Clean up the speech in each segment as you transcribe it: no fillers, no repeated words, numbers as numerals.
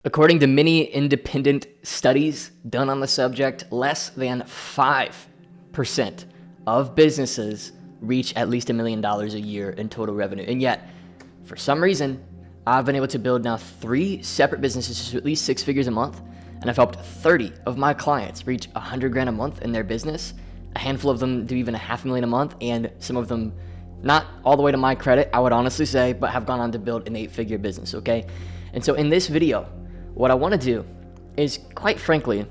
According to many independent studies done on the subject, less than 5% of businesses reach at least $1 million a year in total revenue. And yet, for some reason, I've been able to build now 3 separate businesses to at least 6 figures a month. And I've helped 30 of my clients reach 100 grand a month in their business. A handful of them do even $500,000 a month, and some of them not all the way to my credit, I would honestly say, but have gone on to build an 8-figure business, okay? And so in this video, what I want to do is, quite frankly,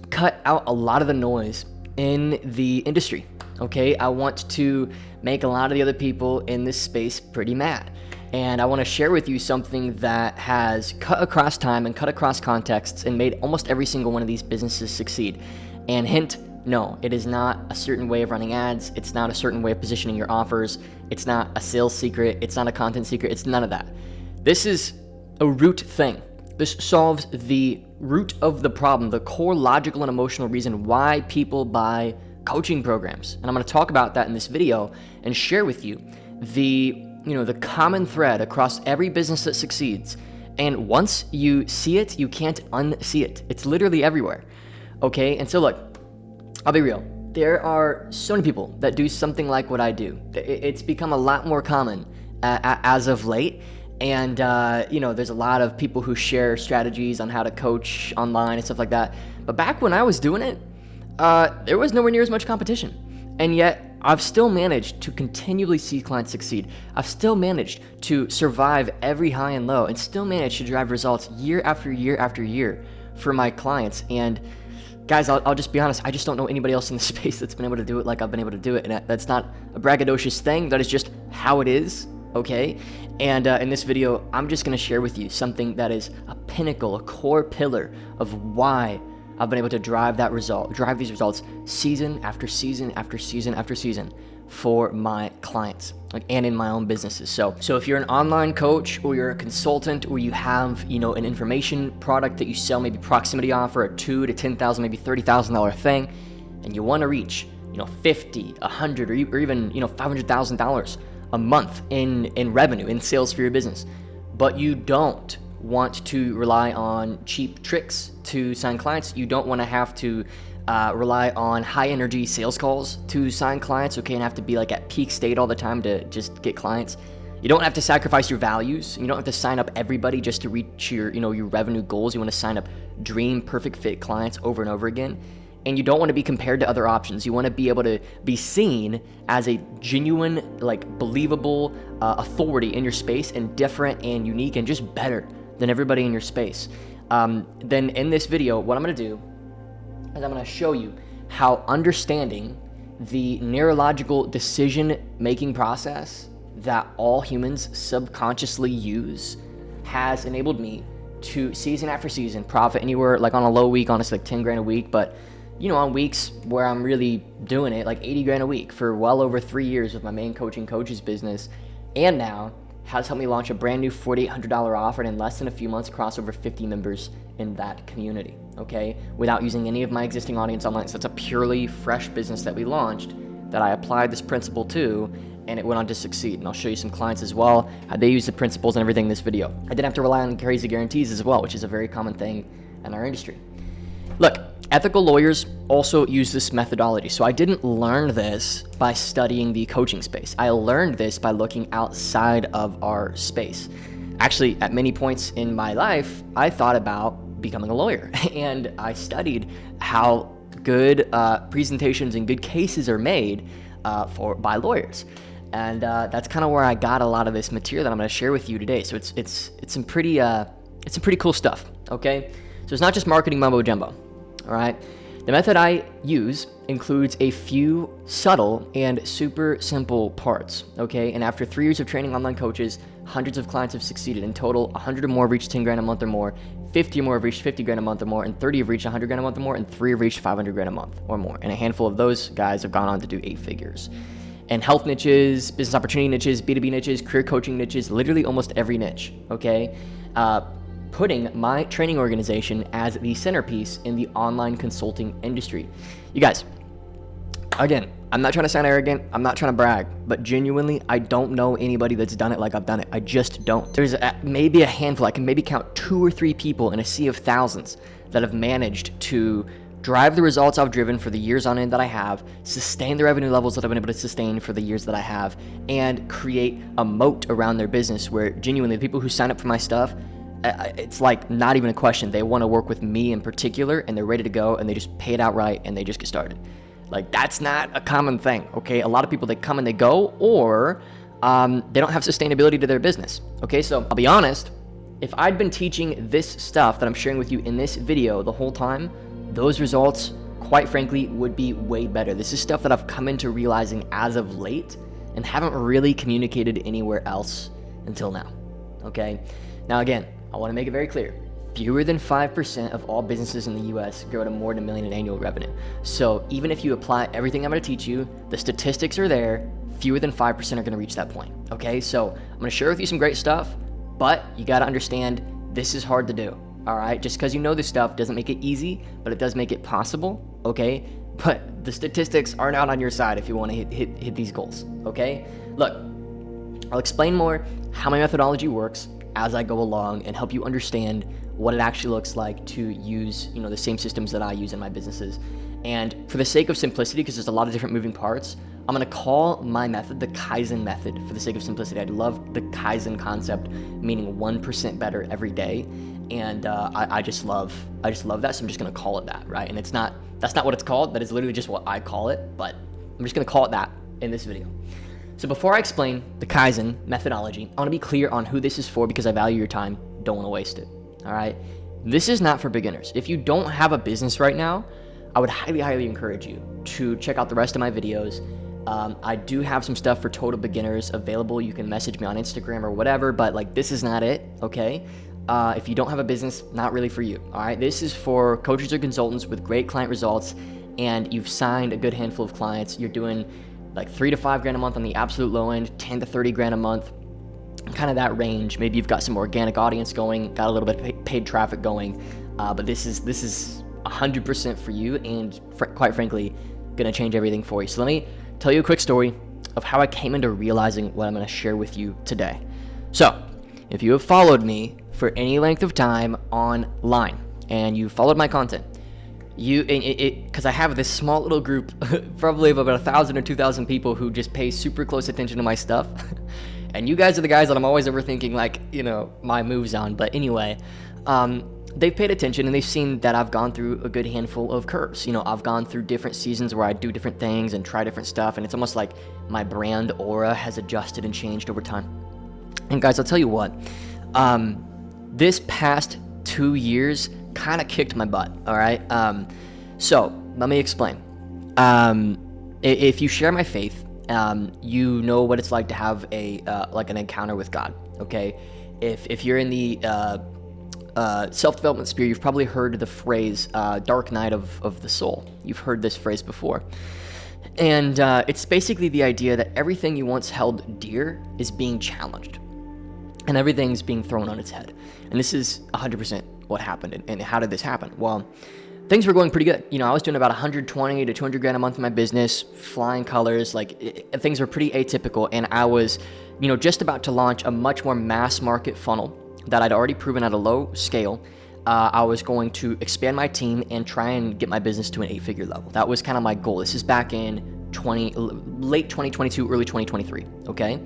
cut out a lot of the noise in the industry, okay? I want to make a lot of the other people in this space pretty mad. And I want to share with you something that has cut across time and cut across contexts and made almost every single one of these businesses succeed. And hint, no, it is not a certain way of running ads. It's not a certain way of positioning your offers. It's not a sales secret. It's not a content secret. It's none of that. This is a root thing. This solves the root of the problem, the core logical and emotional reason why people buy coaching programs. And I'm going to talk about that in this video and share with you the common thread across every business that succeeds. And once you see it, you can't unsee it. It's literally everywhere. Okay? And so look, I'll be real. There are so many people that do something like what I do. It's become a lot more common as of late. And, there's a lot of people who share strategies on how to coach online and stuff like that. But back when I was doing it, there was nowhere near as much competition. And yet, I've still managed to continually see clients succeed. I've still managed to survive every high and low and still managed to drive results year after year after year for my clients. And guys, I'll just be honest, I just don't know anybody else in the space that's been able to do it like I've been able to do it. And that's not a braggadocious thing. That is just how it is. Okay? And in this video, I'm just going to share with you something that is a pinnacle, a core pillar of why I've been able to drive these results season after season after season after season for my clients, and in my own businesses. So if you're an online coach or you're a consultant or you have, an information product that you sell, maybe proximity offer, a $2,000 to $10,000, maybe $30,000 thing, and you want to reach, $50,000, $100,000, or even, $500,000 a month in revenue, in sales for your business, but you don't want to rely on cheap tricks to sign clients. You don't want to have to rely on high energy sales calls to sign clients, okay, and have to be like at peak state all the time to just get clients. You don't have to sacrifice your values. You don't have to sign up everybody just to reach your, your revenue goals. You want to sign up dream perfect fit clients over and over again. And you don't want to be compared to other options. You want to be able to be seen as a genuine, believable authority in your space, and different and unique and just better than everybody in your space. Then in this video, what I'm going to do is I'm going to show you how understanding the neurological decision-making process that all humans subconsciously use has enabled me to season after season profit anywhere, on a low week, honestly, 10 grand a week, but on weeks where I'm really doing it, 80 grand a week for well over 3 years with my main coaches business. And now has helped me launch a brand new $4,800 offer, and in less than a few months cross over 50 members in that community, okay? Without using any of my existing audience online. So it's a purely fresh business that we launched that I applied this principle to, and it went on to succeed. And I'll show you some clients as well, how they use the principles and everything in this video. I didn't have to rely on crazy guarantees as well, which is a very common thing in our industry. Look, ethical lawyers also use this methodology. So I didn't learn this by studying the coaching space. I learned this by looking outside of our space. Actually, at many points in my life, I thought about becoming a lawyer, and I studied how good presentations and good cases are made by lawyers. And that's kind of where I got a lot of this material that I'm going to share with you today. So it's some pretty cool stuff. Okay, so it's not just marketing mumbo jumbo. All right. The method I use includes a few subtle and super simple parts, okay? And after 3 years of training online coaches, hundreds of clients have succeeded. In total, 100 or more have reached 10 grand a month or more, 50 or more have reached 50 grand a month or more, and 30 have reached 100 grand a month or more, and 3 have reached 500 grand a month or more. And a handful of those guys have gone on to do 8 figures. And health niches, business opportunity niches, B2B niches, career coaching niches, literally almost every niche, okay? Putting my training organization as the centerpiece in the online consulting industry. You guys, again, I'm not trying to sound arrogant. I'm not trying to brag, but genuinely, I don't know anybody that's done it like I've done it. I just don't. There's maybe a handful. I can maybe count 2 or 3 people in a sea of thousands that have managed to drive the results I've driven for the years on end that I have, sustain the revenue levels that I've been able to sustain for the years that I have, and create a moat around their business where genuinely the people who sign up for my stuff, it's like not even a question. They want to work with me in particular, and they're ready to go, and they just pay it outright, and they just get started. Like, that's not a common thing, okay? A lot of people, they come and they go, or they don't have sustainability to their business, okay? So I'll be honest, if I'd been teaching this stuff that I'm sharing with you in this video the whole time, those results, quite frankly, would be way better. This is stuff that I've come into realizing as of late and haven't really communicated anywhere else until now, okay? Now, again, I want to make it very clear. Fewer than 5% of all businesses in the US grow to more than $1 million in annual revenue. So even if you apply everything I'm going to teach you, the statistics are there, fewer than 5% are going to reach that point, okay? So I'm going to share with you some great stuff, but you got to understand this is hard to do, all right? Just because you know this stuff doesn't make it easy, but it does make it possible, okay? But the statistics are not on your side if you want to hit these goals, okay? Look, I'll explain more how my methodology works as I go along and help you understand what it actually looks like to use, the same systems that I use in my businesses. And for the sake of simplicity, because there's a lot of different moving parts, I'm going to call my method the Kaizen method for the sake of simplicity. I love the Kaizen concept, meaning 1% better every day. And I just love that. So I'm just going to call it that, right? And that's not what it's called. That is literally just what I call it. But I'm just going to call it that in this video. So before I explain the Kaizen methodology, I want to be clear on who this is for because I value your time. Don't want to waste it. All right. This is not for beginners. If you don't have a business right now, I would highly encourage you to check out the rest of my videos. I do have some stuff for total beginners available. You can message me on Instagram or whatever, but this is not it. Okay. If you don't have a business, not really for you. All right. This is for coaches or consultants with great client results, and you've signed a good handful of clients. You're doing like $3 to $5 grand a month on the absolute low end, 10 to 30 grand a month. Kind of that range. Maybe you've got some organic audience going, got a little bit of paid traffic going, but this is 100% for you, and quite frankly, gonna change everything for you. So let me tell you a quick story of how I came into realizing what I'm gonna share with you today. So if you have followed me for any length of time online and you followed my content, because I have this small little group, probably of about 1,000 or 2,000 people who just pay super close attention to my stuff. And you guys are the guys that I'm always overthinking, my moves on. But anyway, they've paid attention and they've seen that I've gone through a good handful of curves. I've gone through different seasons where I do different things and try different stuff. And it's almost like my brand aura has adjusted and changed over time. And guys, I'll tell you what, this past 2 years kind of kicked my butt, all right? So let me explain. If you share my faith, you know what it's like to have an encounter with God, okay? If you're in the self-development sphere, you've probably heard the phrase dark night of the soul. You've heard this phrase before. And it's basically the idea that everything you once held dear is being challenged. And everything's being thrown on its head. And this is 100% what happened. And how did this happen? Well, things were going pretty good. I was doing about 120 to 200 grand a month in my business, flying colors, things were pretty atypical. And I was, just about to launch a much more mass market funnel that I'd already proven at a low scale. I was going to expand my team and try and get my business to an 8-figure level. That was kind of my goal. This is back in late 2022, early 2023, okay?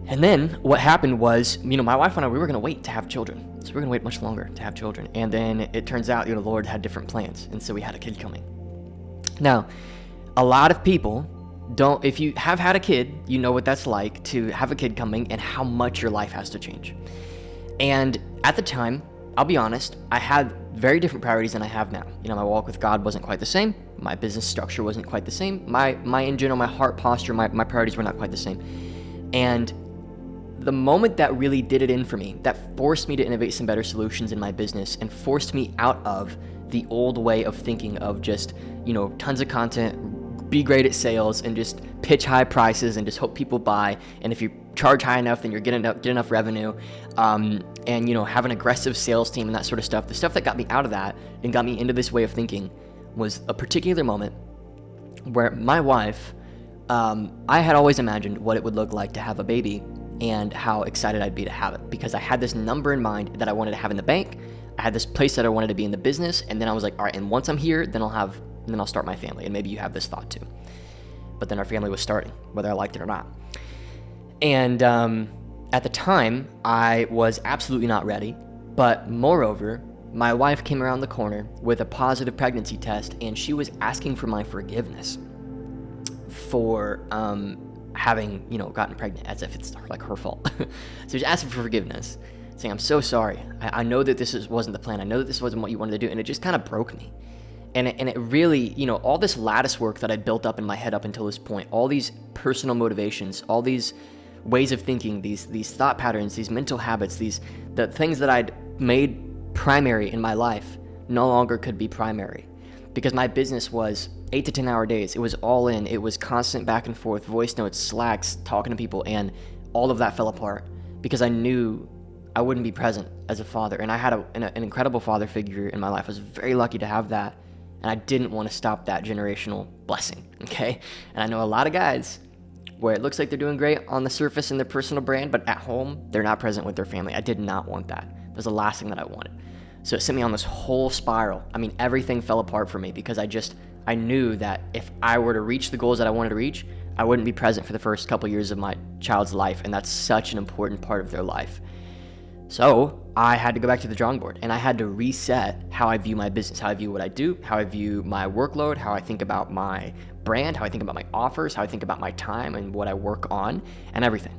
And then what happened was, my wife and I, we were going to wait to have children. So we're going to wait much longer to have children. And then it turns out, the Lord had different plans. And so we had a kid coming. Now, a lot of people don't, if you have had a kid, you know what that's like to have a kid coming and how much your life has to change. And at the time, I'll be honest, I had very different priorities than I have now. My walk with God wasn't quite the same. My business structure wasn't quite the same. My in general, my heart posture, my priorities were not quite the same. And the moment that really did it in for me, that forced me to innovate some better solutions in my business and forced me out of the old way of thinking of just, tons of content, be great at sales and just pitch high prices and just hope people buy. And if you charge high enough, then you're getting enough revenue. And, have an aggressive sales team and that sort of stuff. The stuff that got me out of that and got me into this way of thinking was a particular moment where my wife, I had always imagined what it would look like to have a baby and how excited I'd be to have it, because I had this number in mind that I wanted to have in the bank. I had this place that I wanted to be in the business, and then I was like, all right, and once I'm here, then I'll start my family. And maybe you have this thought too. But then our family was starting, whether I liked it or not. And at the time, I was absolutely not ready. But moreover, my wife came around the corner with a positive pregnancy test, and she was asking for my forgiveness for having, gotten pregnant, as if it's like her fault. So she's asking for forgiveness, saying, I'm so sorry. I know that wasn't the plan. I know that this wasn't what you wanted to do. And it just kind of broke me. And it really, all this lattice work that I built up in my head up until this point, all these personal motivations, all these ways of thinking, these thought patterns, these mental habits, the things that I'd made primary in my life no longer could be primary, because my business was 8 to 10 hour days. It was all in. It was constant back and forth, voice notes, Slacks, talking to people, and all of that fell apart because I knew I wouldn't be present as a father. And I had an incredible father figure in my life. I was very lucky to have that, and I didn't want to stop that generational blessing, okay? And I know a lot of guys where it looks like they're doing great on the surface in their personal brand, but at home, they're not present with their family. I did not want that. That was the last thing that I wanted. So it sent me on this whole spiral. I mean, everything fell apart for me because I knew that if I were to reach the goals that I wanted to reach, I wouldn't be present for the first couple years of my child's life, and that's such an important part of their life. So I had to go back to the drawing board, and I had to reset how I view my business, how I view what I do, how I view my workload, how I think about my brand, how I think about my offers, how I think about my time and what I work on, and everything.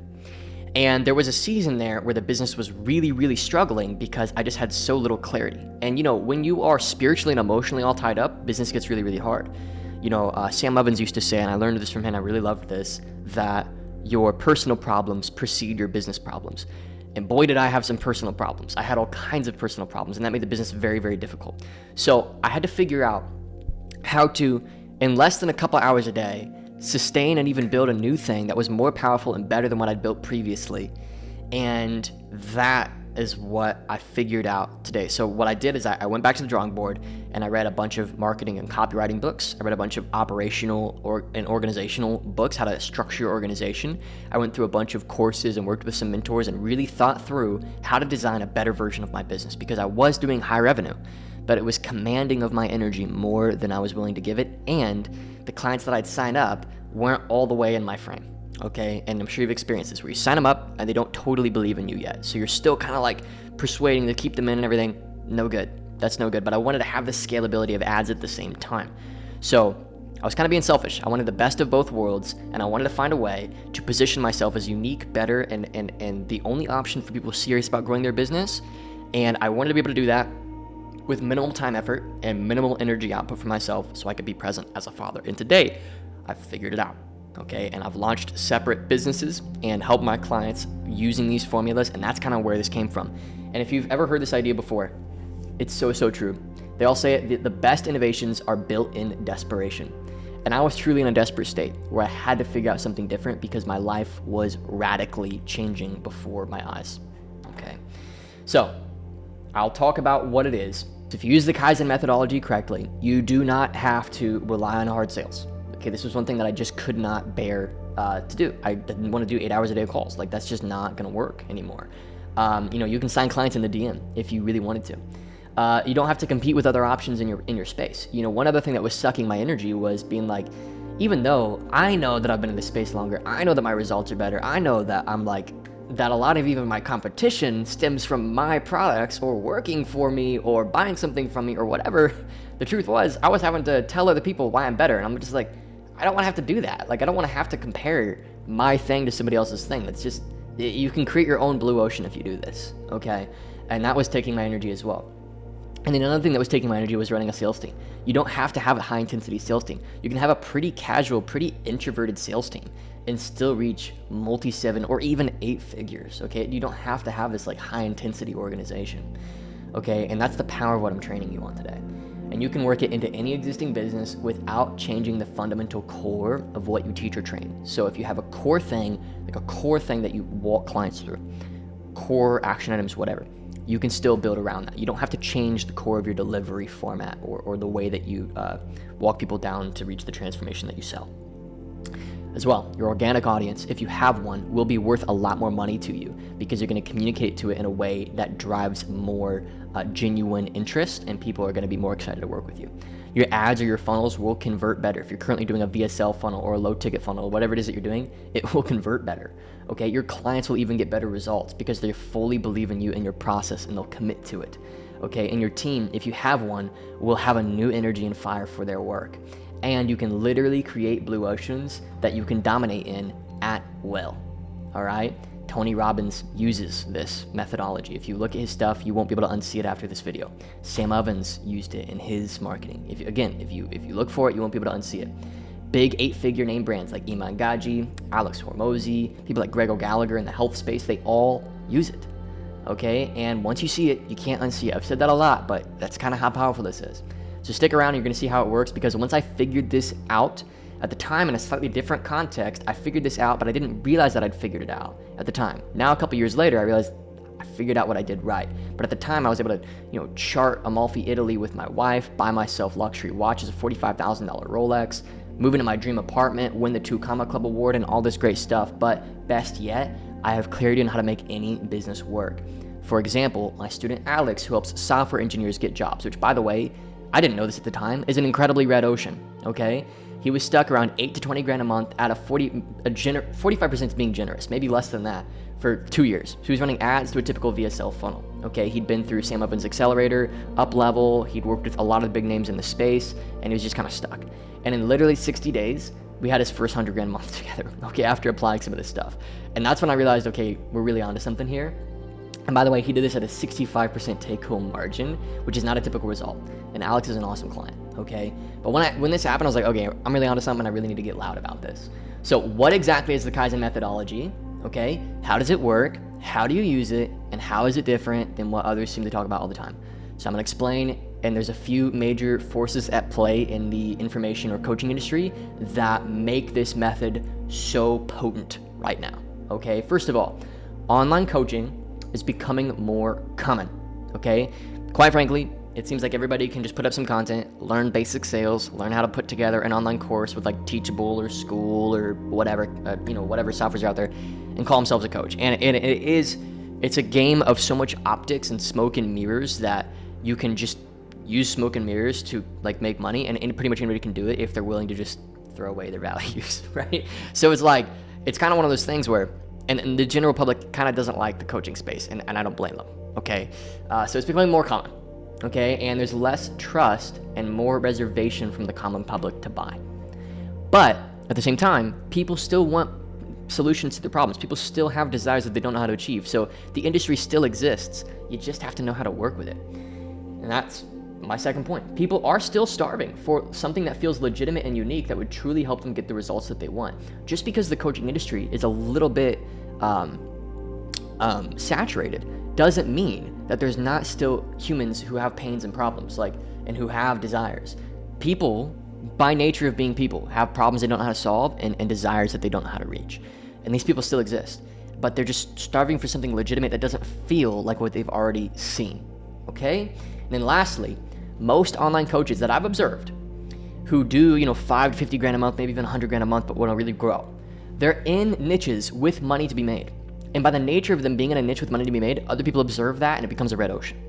And there was a season there where the business was really, really struggling because I just had so little clarity. And when you are spiritually and emotionally all tied up, business gets really, really hard. Sam Evans used to say, and I learned this from him, I really loved this, that your personal problems precede your business problems. And boy, did I have some personal problems. I had all kinds of personal problems, and that made the business very, very difficult. So I had to figure out how to, in less than a couple hours a day, sustain and even build a new thing that was more powerful and better than what I'd built previously. And that is what I figured out today. So what I did is I went back to the drawing board, and I read a bunch of marketing and copywriting books. I read a bunch of operational and organizational books, how to structure your organization. I went through a bunch of courses and worked with some mentors and really thought through how to design a better version of my business, because I was doing high revenue, but it was commanding of my energy more than I was willing to give it. And the clients that I'd sign up weren't all the way in my frame. Okay, and I'm sure you've experienced this, where you sign them up and they don't totally believe in you yet. So you're still kind of like persuading to keep them in and everything. No good. That's no good. But I wanted to have the scalability of ads at the same time. So I was kind of being selfish. I wanted the best of both worlds, and I wanted to find a way to position myself as unique, better, and the only option for people serious about growing their business. And I wanted to be able to do that with minimal time effort and minimal energy output for myself, so I could be present as a father. And today, I've figured it out. Okay, and I've launched separate businesses and helped my clients using these formulas, and that's kind of where this came from. And if you've ever heard this idea before, it's so true. They all say it, the best innovations are built in desperation. And I was truly in a desperate state where I had to figure out something different because my life was radically changing before my eyes. Okay, so I'll talk about what it is. If you use the Kaizen methodology correctly, you do not have to rely on hard sales. Okay, this was one thing that I just could not bear to do. I didn't want to do 8 hours a day of calls. Like, that's just not going to work anymore. You can sign clients in the DM if you really wanted to. You don't have to compete with other options in your space. One other thing that was sucking my energy was being like, even though I know that I've been in this space longer, I know that my results are better, I know that that a lot of even my competition stems from my products or working for me or buying something from me or whatever. The truth was, I was having to tell other people why I'm better, and I'm just like, I don't want to have to do that. Like, I don't want to have to compare my thing to somebody else's thing. That's just, you can create your own blue ocean if you do this, okay? And that was taking my energy as well. And then another thing that was taking my energy was running a sales team. You don't have to have a high-intensity sales team. You can have a pretty casual, pretty introverted sales team and still reach multi-7 or even 8 figures, okay? You don't have to have this like high-intensity organization, okay? And that's the power of what I'm training you on today. And you can work it into any existing business without changing the fundamental core of what you teach or train. So if you have a core thing, like a core thing that you walk clients through, core action items, whatever, you can still build around that. You don't have to change the core of your delivery format or the way that you walk people down to reach the transformation that you sell. As well, your organic audience, if you have one, will be worth a lot more money to you because you're going to communicate to it in a way that drives more genuine interest, and people are going to be more excited to work with you. Your ads or your funnels will convert better. If you're currently doing a VSL funnel or a low ticket funnel, whatever it is that you're doing, it will convert better. Okay, your clients will even get better results because they fully believe in you and your process, and they'll commit to it. Okay, and your team, if you have one, will have a new energy and fire for their work. And you can literally create blue oceans that you can dominate in at will. All right? Tony Robbins uses this methodology. If you look at his stuff, you won't be able to unsee it after this video. Sam Ovens used it in his marketing. If you look for it, you won't be able to unsee it. Big 8-figure name brands like Iman Gadzhi, Alex Hormozi, people like Greg O'Gallagher in the health space, they all use it. Okay? And once you see it, you can't unsee it. I've said that a lot, but that's kind of how powerful this is. So stick around, you're going to see how it works, because once I figured this out, at the time in a slightly different context, I figured this out, but I didn't realize that I'd figured it out at the time. Now, a couple years later, I realized I figured out what I did right. But at the time, I was able to, chart Amalfi, Italy with my wife, buy myself luxury watches, a $45,000 Rolex, move into my dream apartment, win the 2 Comma Club award, and all this great stuff. But best yet, I have clarity on how to make any business work. For example, my student Alex, who helps software engineers get jobs, which, by the way, I didn't know this at the time, is an incredibly red ocean, okay? He was stuck around 8 to 20 grand a month at 45% is being generous, maybe less than that, for 2 years. So he was running ads to a typical VSL funnel, okay? He'd been through Sam Ovens Accelerator, Up Level, he'd worked with a lot of the big names in the space, and he was just kind of stuck. And in literally 60 days, we had his first 100 grand a month together, okay, after applying some of this stuff. And that's when I realized, okay, we're really onto something here. And by the way, he did this at a 65% take-home margin, which is not a typical result. And Alex is an awesome client, okay? But when this happened, I was like, okay, I'm really onto something. I really need to get loud about this. So what exactly is the Kaizen methodology, okay? How does it work? How do you use it? And how is it different than what others seem to talk about all the time? So I'm gonna explain, and there's a few major forces at play in the information or coaching industry that make this method so potent right now, okay? First of all, online coaching is becoming more common, okay? Quite frankly, it seems like everybody can just put up some content, learn basic sales, learn how to put together an online course with like Teachable or School or whatever, whatever softwares are out there, and call themselves a coach. And it's a game of so much optics and smoke and mirrors that you can just use smoke and mirrors to like make money, and pretty much anybody can do it if they're willing to just throw away their values, right? So it's kind of one of those things where, and the general public kind of doesn't like the coaching space, and I don't blame them, okay? So it's becoming more common, okay? And there's less trust and more reservation from the common public to buy. But at the same time, people still want solutions to their problems. People still have desires that they don't know how to achieve. So the industry still exists. You just have to know how to work with it. And that's my second point. People are still starving for something that feels legitimate and unique that would truly help them get the results that they want. Just because the coaching industry is a little bit saturated doesn't mean that there's not still humans who have pains and problems, and who have desires. People, by nature of being people, have problems they don't know how to solve and desires that they don't know how to reach. And these people still exist, but they're just starving for something legitimate that doesn't feel like what they've already seen, okay? And then lastly, most online coaches that I've observed who do, 5 to 50 grand a month, maybe even 100 grand a month, but want to really grow, they're in niches with money to be made. And by the nature of them being in a niche with money to be made, other people observe that and it becomes a red ocean.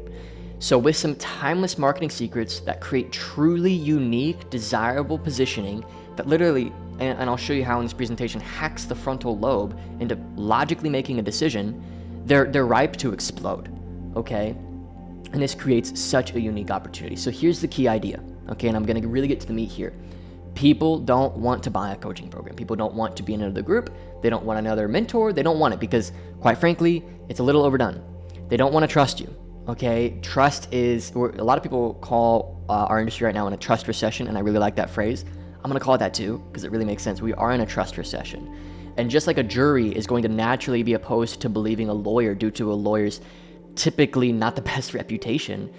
So with some timeless marketing secrets that create truly unique, desirable positioning that literally, and I'll show you how in this presentation, hacks the frontal lobe into logically making a decision, they're ripe to explode, okay? And this creates such a unique opportunity. So here's the key idea, okay? And I'm gonna really get to the meat here. People don't want to buy a coaching program. People don't want to be in another group. They don't want another mentor. They don't want it because, quite frankly, it's a little overdone. They don't want to trust you, okay? Trust is, a lot of people call our industry right now in a trust recession, and I really like that phrase. I'm gonna call it that too, because it really makes sense. We are in a trust recession. And just like a jury is going to naturally be opposed to believing a lawyer due to a lawyer's typically not the best reputation,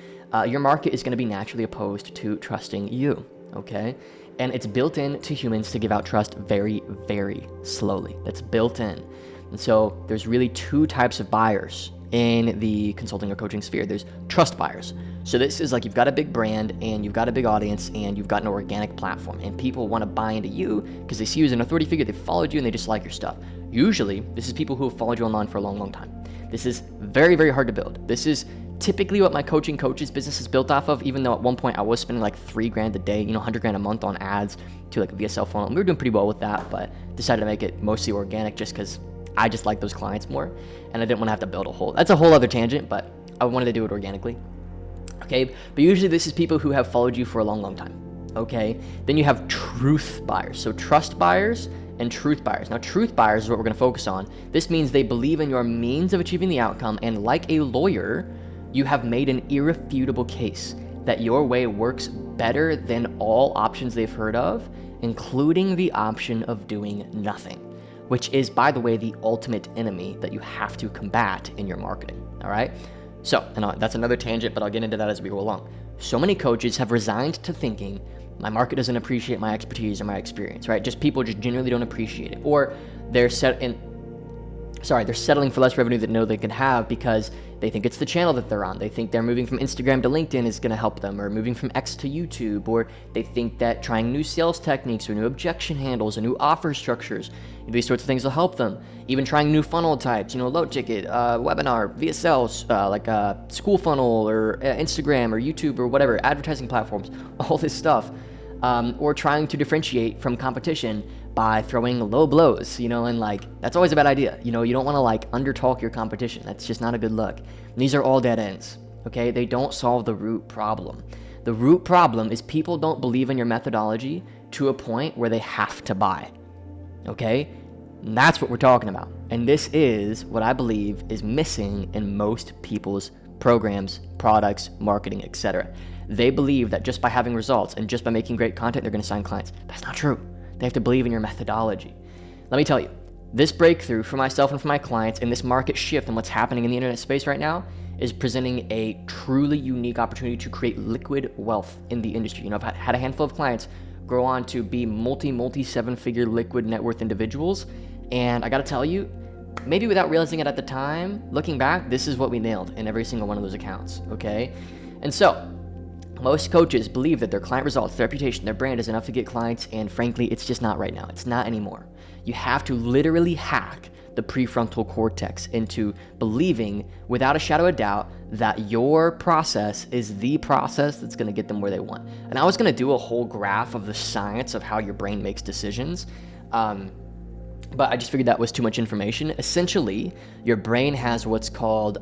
your market is gonna be naturally opposed to trusting you, okay? And it's built in to humans to give out trust very, very slowly. That's built in. And so there's really 2 types of buyers in the consulting or coaching sphere. There's trust buyers. So this is like you've got a big brand and you've got a big audience and you've got an organic platform, and people want to buy into you because they see you as an authority figure, they followed you, and they just like your stuff. Usually, this is people who have followed you online for a long, long time. This is very, very hard to build. This is typically what my coaching coaches business is built off of, even though at one point I was spending like $3,000 a day, $100,000 a month on ads to like a VSL funnel. And we were doing pretty well with that, but decided to make it mostly organic just because I just like those clients more, and I didn't want to have to build that's a whole other tangent, but I wanted to do it organically. Okay, but usually this is people who have followed you for a long, long time. Okay, then you have truth buyers. So trust buyers and truth buyers. Now, truth buyers is what we're going to focus on. This means they believe in your means of achieving the outcome, and like a lawyer, you have made an irrefutable case that your way works better than all options they've heard of, including the option of doing nothing, which is, by the way, the ultimate enemy that you have to combat in your marketing. All right. So, and that's another tangent, but I'll get into that as we go along. So many coaches have resigned to thinking, my market doesn't appreciate my expertise or my experience, right? People just genuinely don't appreciate it. Or they're settling for less revenue than they can have because they think it's the channel that they're on. They think they're moving from Instagram to LinkedIn is going to help them, or moving from X to YouTube, or they think that trying new sales techniques or new objection handles or new offer structures, these sorts of things will help them. Even trying new funnel types, low ticket, webinar, VSL, like a school funnel, or Instagram or YouTube or whatever, advertising platforms, all this stuff. Or trying to differentiate from competition by throwing low blows, and that's always a bad idea. You don't want to undertalk your competition. That's just not a good look. And these are all dead ends, okay? They don't solve the root problem. The root problem is people don't believe in your methodology to a point where they have to buy, okay? And that's what we're talking about. And this is what I believe is missing in most people's programs, products, marketing, etc. They believe that just by having results and just by making great content, they're going to sign clients. That's not true. They have to believe in your methodology. Let me tell you, this breakthrough for myself and for my clients, and this market shift and what's happening in the internet space right now is presenting a truly unique opportunity to create liquid wealth in the industry. I've had a handful of clients grow on to be multi seven-figure liquid net worth individuals. And I got to tell you, maybe without realizing it at the time, looking back, this is what we nailed in every single one of those accounts, okay? And so, most coaches believe that their client results, their reputation, their brand is enough to get clients, and frankly, it's just not right now. It's not anymore. You have to literally hack the prefrontal cortex into believing, without a shadow of doubt, that your process is the process that's going to get them where they want. And I was going to do a whole graph of the science of how your brain makes decisions, but I just figured that was too much information. Essentially, your brain has what's called,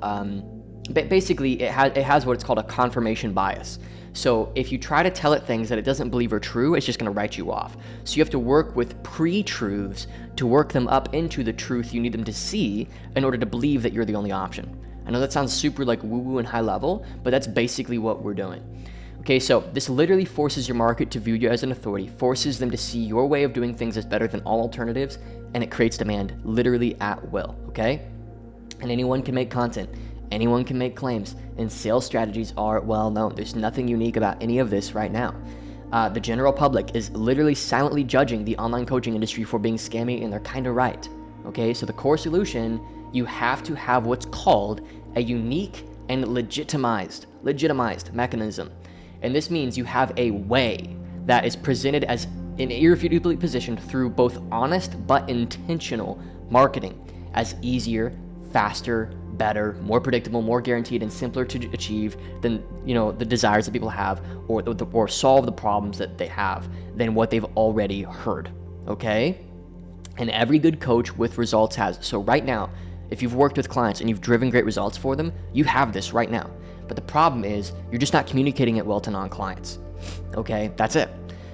basically, it has what it's called a confirmation bias. So if you try to tell it things that it doesn't believe are true, it's just going to write you off. So you have to work with pre-truths to work them up into the truth you need them to see in order to believe that you're the only option. I know that sounds super woo-woo and high level, but that's basically what we're doing. Okay, so this literally forces your market to view you as an authority, forces them to see your way of doing things as better than all alternatives, and it creates demand literally at will, okay? And anyone can make content. Anyone can make claims, and sales strategies are well known. There's nothing unique about any of this right now. The general public is literally silently judging the online coaching industry for being scammy, and they're kind of right. Okay, so the core solution, you have to have what's called a unique and legitimized mechanism. And this means you have a way that is presented as irrefutably positioned through both honest but intentional marketing as easier, faster, better, more predictable, more guaranteed, and simpler to achieve than the desires that people have, or solve the problems that they have than what they've already heard. Okay, and every good coach with results has. So right now, if you've worked with clients and you've driven great results for them, you have this right now. But the problem is you're just not communicating it well to non-clients. Okay, that's it.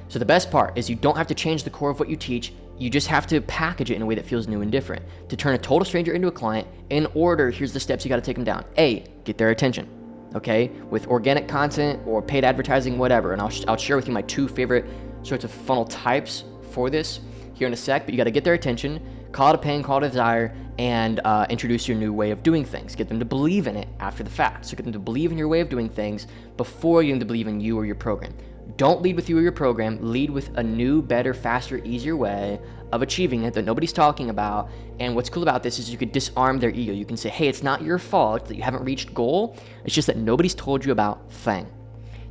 So the best part is you don't have to change the core of what you teach. You just have to package it in a way that feels new and different. To turn a total stranger into a client, in order, here's the steps you got to take them down. A, get their attention, okay? With organic content or paid advertising, whatever. And I'll share with you my two favorite sorts of funnel types for this here in a sec, but you got to get their attention, call it a pain, call it a desire, and introduce your new way of doing things. Get them to believe in it after the fact. So get them to believe in your way of doing things before you get them to believe in you or your program. Don't lead with you or your program. Lead with a new, better, faster, easier way of achieving it that nobody's talking about. And what's cool about this is you could disarm their ego. You can say, hey, it's not your fault that you haven't reached goal. It's just that nobody's told you about thing.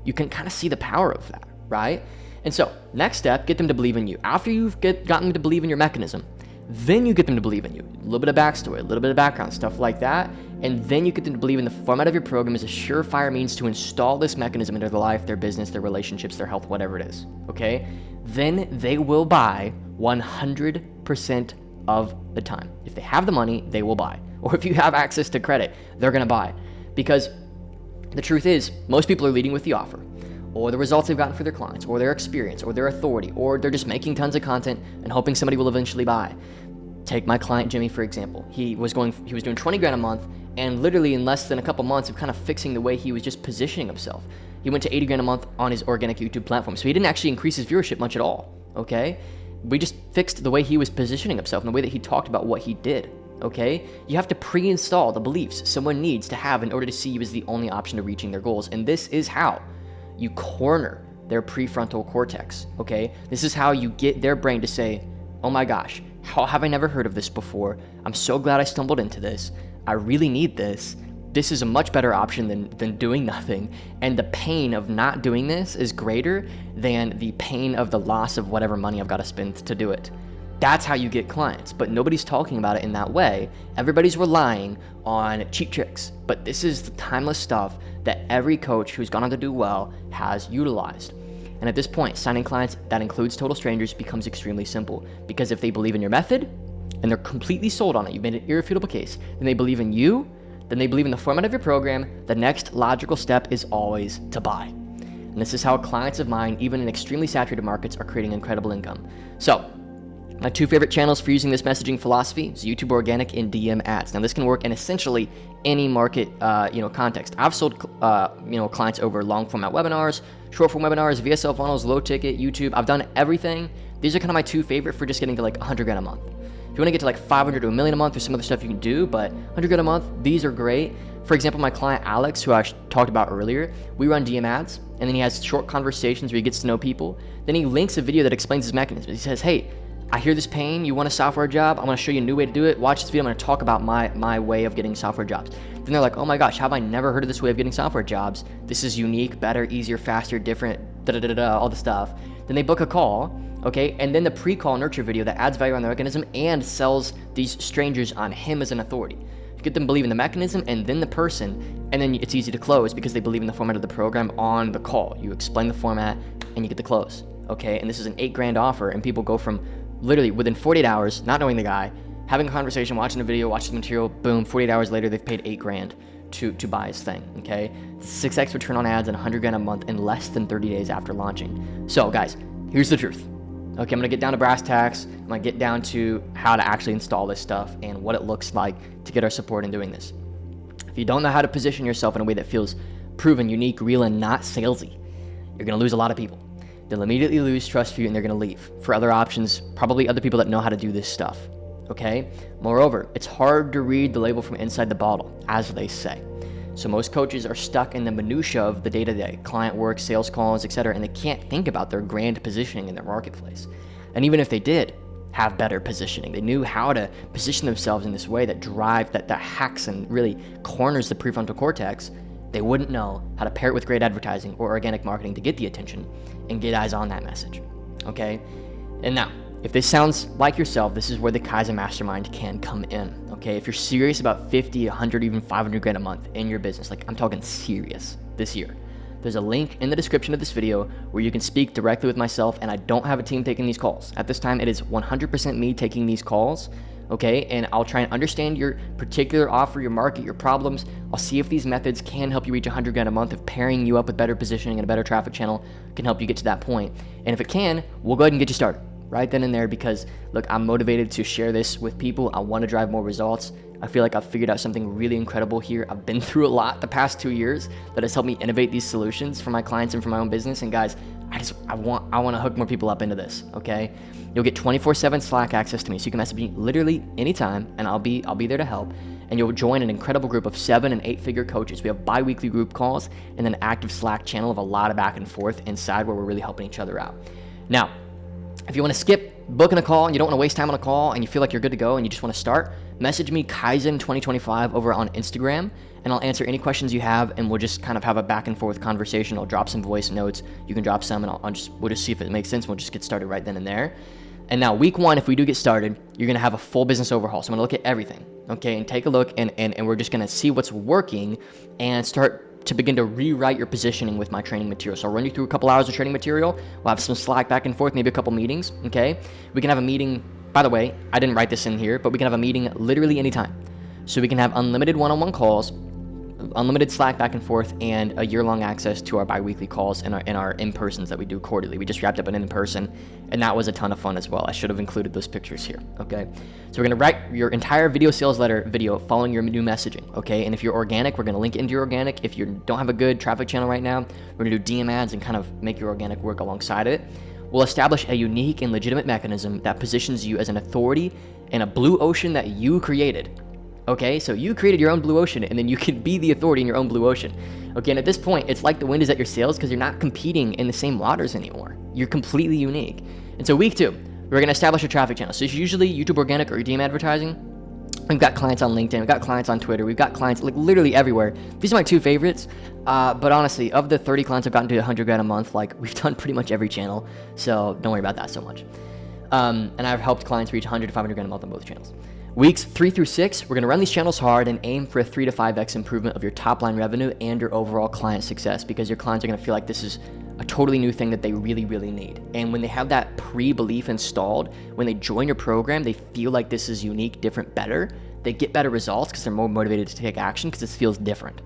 You can kind of see the power of that, right? And so next step, get them to believe in you. After you've gotten them to believe in your mechanism, then you get them to believe in you. A little bit of backstory, a little bit of background, stuff like that. And then you get them to believe in the format of your program as a surefire means to install this mechanism into their life, their business, their relationships, their health, whatever it is, okay? Then they will buy 100% of the time. If they have the money, they will buy. Or if you have access to credit, they're gonna buy. Because the truth is, most people are leading with the offer, or the results they've gotten for their clients, or their experience, or their authority, or they're just making tons of content and hoping somebody will eventually buy. Take my client Jimmy, for example. He was doing 20 grand a month, and literally in less than a couple months of kind of fixing the way he was just positioning himself. He went to 80 grand a month on his organic YouTube platform. So he didn't actually increase his viewership much at all, okay? We just fixed the way he was positioning himself and the way that he talked about what he did, okay? You have to pre-install the beliefs someone needs to have in order to see you as the only option to reaching their goals. And this is how you corner their prefrontal cortex, okay? This is how you get their brain to say, oh my gosh, how have I never heard of this before? I'm so glad I stumbled into this. I really need this. This is a much better option than doing nothing. And the pain of not doing this is greater than the pain of the loss of whatever money I've got to spend to do it. That's how you get clients, but nobody's talking about it in that way. Everybody's relying on cheap tricks, but this is the timeless stuff that every coach who's gone on to do well has utilized. And at this point, signing clients that includes total strangers becomes extremely simple, because if they believe in your method and they're completely sold on it, you've made an irrefutable case, then they believe in you, then they believe in the format of your program, the next logical step is always to buy. And this is how clients of mine, even in extremely saturated markets, are creating incredible income. So, my two favorite channels for using this messaging philosophy is YouTube Organic and DM ads. Now, this can work in essentially any market, context. I've sold, clients over long format webinars, short form webinars, VSL funnels, low ticket, YouTube. I've done everything. These are kind of my two favorite for just getting to like 100 grand a month. If you want to get to like 500 to a million a month, there's some other stuff you can do, but 100 grand a month, these are great. For example, my client Alex, who I talked about earlier, we run DM ads, and then he has short conversations where he gets to know people. Then he links a video that explains his mechanism. He says, hey, I hear this pain, you want a software job, I'm gonna show you a new way to do it, watch this video, I'm gonna talk about my way of getting software jobs. Then they're like, oh my gosh, have I never heard of this way of getting software jobs? This is unique, better, easier, faster, different, all the stuff. Then they book a call, okay, and then the pre-call nurture video that adds value on the mechanism and sells these strangers on him as an authority. You get them to believe in the mechanism and then the person, and then it's easy to close because they believe in the format of the program on the call. You explain the format and you get the close, okay? And this is an 8 grand offer, and people go from literally within 48 hours, not knowing the guy, having a conversation, watching a video, watching the material, boom, 48 hours later, they've paid 8 grand to buy his thing, okay? 6x return on ads and 100 grand a month in less than 30 days after launching. So guys, here's the truth. Okay, I'm gonna get down to brass tacks. I'm gonna get down to how to actually install this stuff and what it looks like to get our support in doing this. If you don't know how to position yourself in a way that feels proven, unique, real, and not salesy, you're gonna lose a lot of people. They'll immediately lose trust for you and they're gonna leave for other options, probably other people that know how to do this stuff, okay? Moreover, it's hard to read the label from inside the bottle, as they say. So most coaches are stuck in the minutia of the day-to-day, client work, sales calls, etc., and they can't think about their grand positioning in their marketplace. And even if they did have better positioning, they knew how to position themselves in this way that hacks and really corners the prefrontal cortex, they wouldn't know how to pair it with great advertising or organic marketing to get the attention and get eyes on that message, okay? And now, if this sounds like yourself, this is where the Kaizen Mastermind can come in, okay? If you're serious about 50, 100, even 500 grand a month in your business, like I'm talking serious this year, there's a link in the description of this video where you can speak directly with myself, and I don't have a team taking these calls. At this time, it is 100% me taking these calls, okay? And I'll try and understand your particular offer, your market, your problems. I'll see if these methods can help you reach 100 grand a month, if pairing you up with better positioning and a better traffic channel can help you get to that point. And if it can, we'll go ahead and get you started right then and there, because look, I'm motivated to share this with people. I want to drive more results. I feel like I've figured out something really incredible here. I've been through a lot the past 2 years that has helped me innovate these solutions for my clients and for my own business. And guys, I want to hook more people up into this, okay? You'll get 24/7 Slack access to me, so you can message me literally anytime, and I'll be there to help. and you'll join an incredible group of 7 and 8 figure coaches. We have bi-weekly group calls and an active Slack channel of a lot of back and forth inside where we're really helping each other out. Now, if you want to skip booking a call and you don't want to waste time on a call and you feel like you're good to go and you just want to start, message me Kaizen 2025 over on Instagram, and I'll answer any questions you have, and we'll just kind of have a back and forth conversation. I'll drop some voice notes. You can drop some, and we'll just see if it makes sense. We'll just get started right then and there. And now week 1, if we do get started, you're going to have a full business overhaul. So I'm going to look at everything, okay, and take a look, and we're just going to see what's working and start to begin to rewrite your positioning with my training material. So I'll run you through a couple hours of training material. We'll have some Slack back and forth, maybe a couple meetings, okay? We can have a meeting. By the way, I didn't write this in here, but we can have a meeting literally anytime. So we can have unlimited one-on-one calls, unlimited Slack back and forth, and a year-long access to our bi-weekly calls and our in-persons that we do quarterly. We just wrapped up an in-person, and that was a ton of fun as well. I should have included those pictures here, okay? So we're gonna write your entire video sales letter video following your new messaging, okay? And if you're organic, we're gonna link it into your organic. If you don't have a good traffic channel right now, we're gonna do DM ads and kind of make your organic work alongside it. We'll establish a unique and legitimate mechanism that positions you as an authority in a blue ocean that you created. Okay, so you created your own blue ocean, and then you can be the authority in your own blue ocean. Okay, and at this point, it's like the wind is at your sails because you're not competing in the same waters anymore. You're completely unique. And so week 2, we're gonna establish a traffic channel. So it's usually YouTube organic or DM advertising. We've got clients on LinkedIn, we've got clients on Twitter, we've got clients like literally everywhere. These are my 2 favorites, but honestly, of the 30 clients I've gotten to 100 grand a month, like we've done pretty much every channel, so don't worry about that so much. And I've helped clients reach 100 to 500 grand a month on both channels. Weeks 3 through 6, we're going to run these channels hard and aim for a 3 to 5x improvement of your top line revenue and your overall client success, because your clients are going to feel like this is a totally new thing that they really, really need. And when they have that pre-belief installed, when they join your program, they feel like this is unique, different, better. They get better results because they're more motivated to take action because this feels different.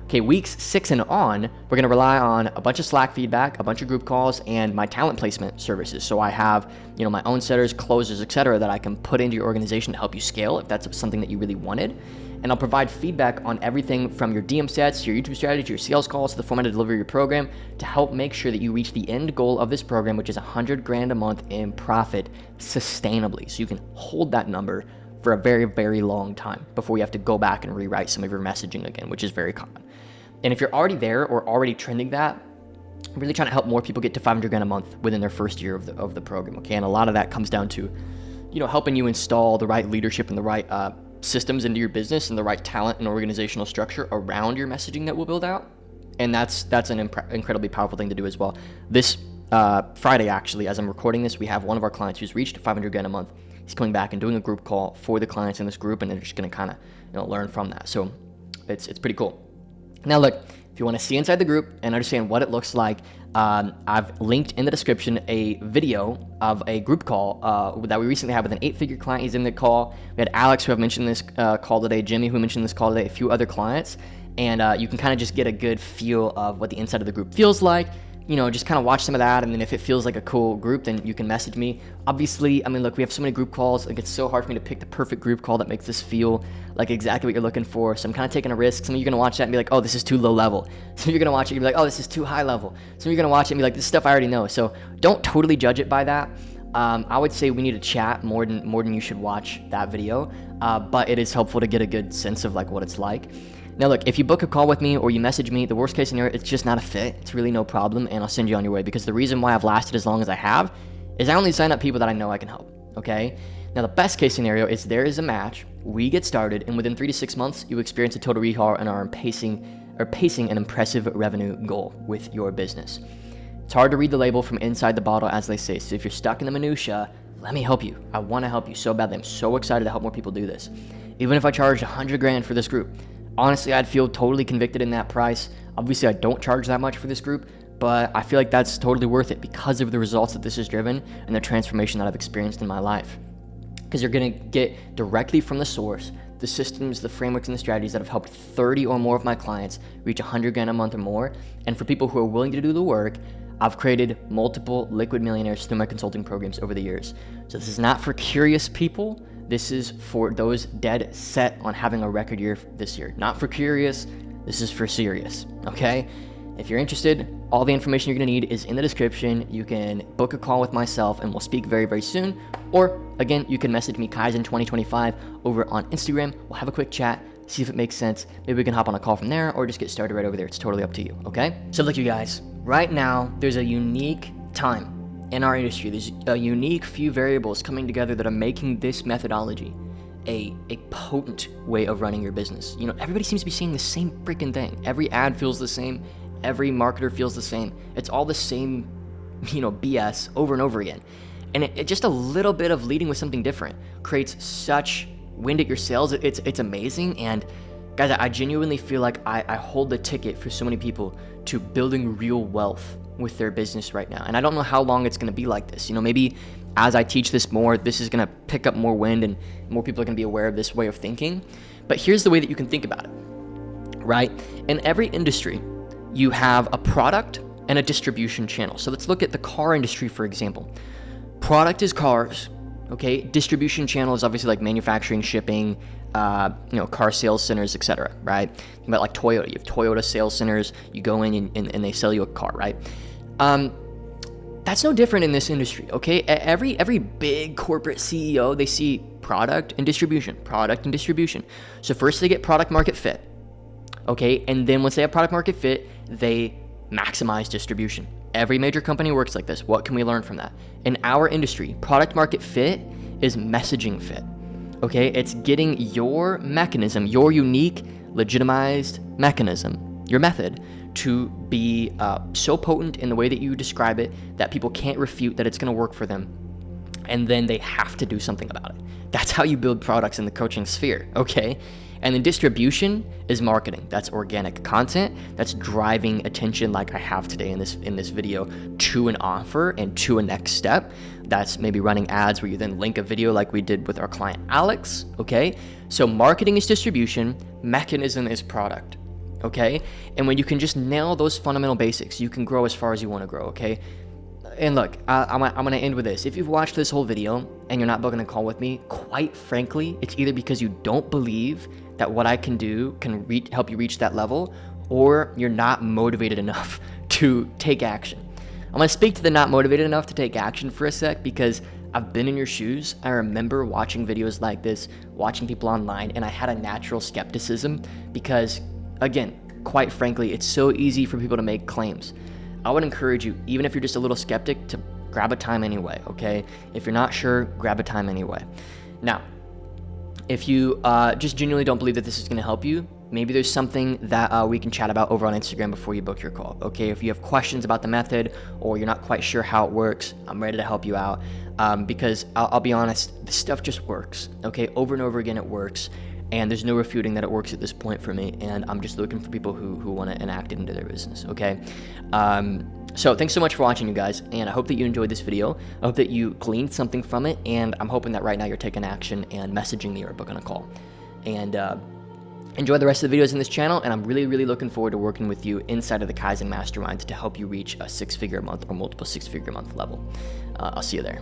Okay, weeks 6 and on, we're going to rely on a bunch of Slack feedback, a bunch of group calls, and my talent placement services. So I have, my own setters, closers, etc., that I can put into your organization to help you scale if that's something that you really wanted. And I'll provide feedback on everything from your DM sets, your YouTube strategy, your sales calls, to the format of delivery of your program to help make sure that you reach the end goal of this program, which is 100 grand a month in profit sustainably. So you can hold that number for a very, very long time before you have to go back and rewrite some of your messaging again, which is very common. And if you're already there or already trending that, I'm really trying to help more people get to 500 grand a month within their first year of the program, okay? And a lot of that comes down to, helping you install the right leadership and the right systems into your business and the right talent and organizational structure around your messaging that we'll build out. And that's an incredibly powerful thing to do as well. This Friday, actually, as I'm recording this, we have one of our clients who's reached 500 grand a month. He's coming back and doing a group call for the clients in this group, and they're just going to kind of learn from that. So it's pretty cool. Now look, if you want to see inside the group and understand what it looks like, I've linked in the description a video of a group call that we recently had with an 8-figure client. He's in the call. We had Alex, who I've mentioned this call today, Jimmy, who mentioned this call today, a few other clients, and you can kind of just get a good feel of what the inside of the group feels like. Just kind of watch some of that, and then if it feels like a cool group, then you can message me. Obviously, look, we have so many group calls, like it's so hard for me to pick the perfect group call that makes this feel like exactly what you're looking for, so I'm kind of taking a risk. Some of you are going to watch that and be like, oh, this is too low level. Some of you are going to watch it and be like, oh, this is too high level. Some of you are going to watch it and be like, this stuff I already know. So don't totally judge it by that. I would say we need to chat more than you should watch that video, but it is helpful to get a good sense of like what it's like. Now look, if you book a call with me or you message me, the worst case scenario, it's just not a fit. It's really no problem, and I'll send you on your way, because the reason why I've lasted as long as I have is I only sign up people that I know I can help, okay? Now the best case scenario is there is a match, we get started, and within 3 to 6 months, you experience a total recall and are pacing an impressive revenue goal with your business. It's hard to read the label from inside the bottle, as they say, so if you're stuck in the minutia, let me help you. I want to help you so badly. I'm so excited to help more people do this. Even if I charged 100 grand for this group, honestly, I'd feel totally convicted in that price. Obviously, I don't charge that much for this group, but I feel like that's totally worth it because of the results that this has driven and the transformation that I've experienced in my life. Because you're going to get directly from the source the systems, the frameworks, and the strategies that have helped 30 or more of my clients reach 100 grand a month or more. And for people who are willing to do the work, I've created multiple liquid millionaires through my consulting programs over the years. So this is not for curious people. This is for those dead set on having a record year this year. Not for curious, this is for serious, okay? If you're interested, all the information you're gonna need is in the description. You can book a call with myself and we'll speak very, very soon. Or again, you can message me Kaizen 2025 over on Instagram. We'll have a quick chat. see if it makes sense. Maybe we can hop on a call from there or just get started right over there. It's totally up to you, okay? So look, you guys, right now, there's a unique time in our industry. There's a unique few variables coming together that are making this methodology a potent way of running your business. You know, everybody seems to be saying the same freaking thing. Every ad feels the same. Every marketer feels the same. It's all the same, BS over and over again. And it just a little bit of leading with something different creates such wind at your sails. It's amazing. And guys, I genuinely feel like I hold the ticket for so many people to building real wealth with their business right now. And I don't know how long it's going to be like this. Maybe as I teach this more, this is going to pick up more wind and more people are going to be aware of this way of thinking. But here's the way that you can think about it, right? In every industry, you have a product and a distribution channel. So let's look at the car industry, for example. Product is cars, okay? Distribution channel is obviously like manufacturing, shipping, car sales centers, etc., right? Think about like Toyota. You have Toyota sales centers. You go in and they sell you a car, right? That's no different in this industry, okay? Every big corporate CEO, they see product and distribution. So first they get product market fit, okay? And then once they have product market fit, they maximize distribution. Every major company works like this. What can we learn from that? In our industry, product market fit is messaging fit, okay? It's getting your mechanism, your unique legitimized mechanism, your method, to be so potent in the way that you describe it that people can't refute that it's going to work for them, and then they have to do something about it. That's how you build products in the coaching sphere, okay? And then distribution is marketing. That's organic content. That's driving attention like I have today in this video to an offer and to a next step. That's maybe running ads where you then link a video like we did with our client Alex, okay? So marketing is distribution, mechanism is product, okay? And when you can just nail those fundamental basics, you can grow as far as you want to grow, okay? And look, I'm going to end with this. If you've watched this whole video and you're not booking a call with me, quite frankly, it's either because you don't believe that what I can do can help you reach that level, or you're not motivated enough to take action. I'm going to speak to the not motivated enough to take action for a sec, because I've been in your shoes. I remember watching videos like this, watching people online, and I had a natural skepticism because, again, quite frankly, it's so easy for people to make claims. I would encourage you, even if you're just a little skeptic, to grab a time anyway, okay? If you're not sure, grab a time anyway. Now, if you just genuinely don't believe that this is going to help you, maybe there's something that we can chat about over on Instagram before you book your call, okay? If you have questions about the method or you're not quite sure how it works, I'm ready to help you out, because I'll be honest, this stuff just works, okay? Over and over again, it works. And there's no refuting that it works at this point for me. And I'm just looking for people who want to enact it into their business, okay? So thanks so much for watching, you guys. And I hope that you enjoyed this video. I hope that you gleaned something from it. And I'm hoping that right now you're taking action and messaging me or booking a call. And enjoy the rest of the videos in this channel. And I'm really, really looking forward to working with you inside of the Kaizen Mastermind to help you reach a 6-figure a month or multiple 6-figure a month level. I'll see you there.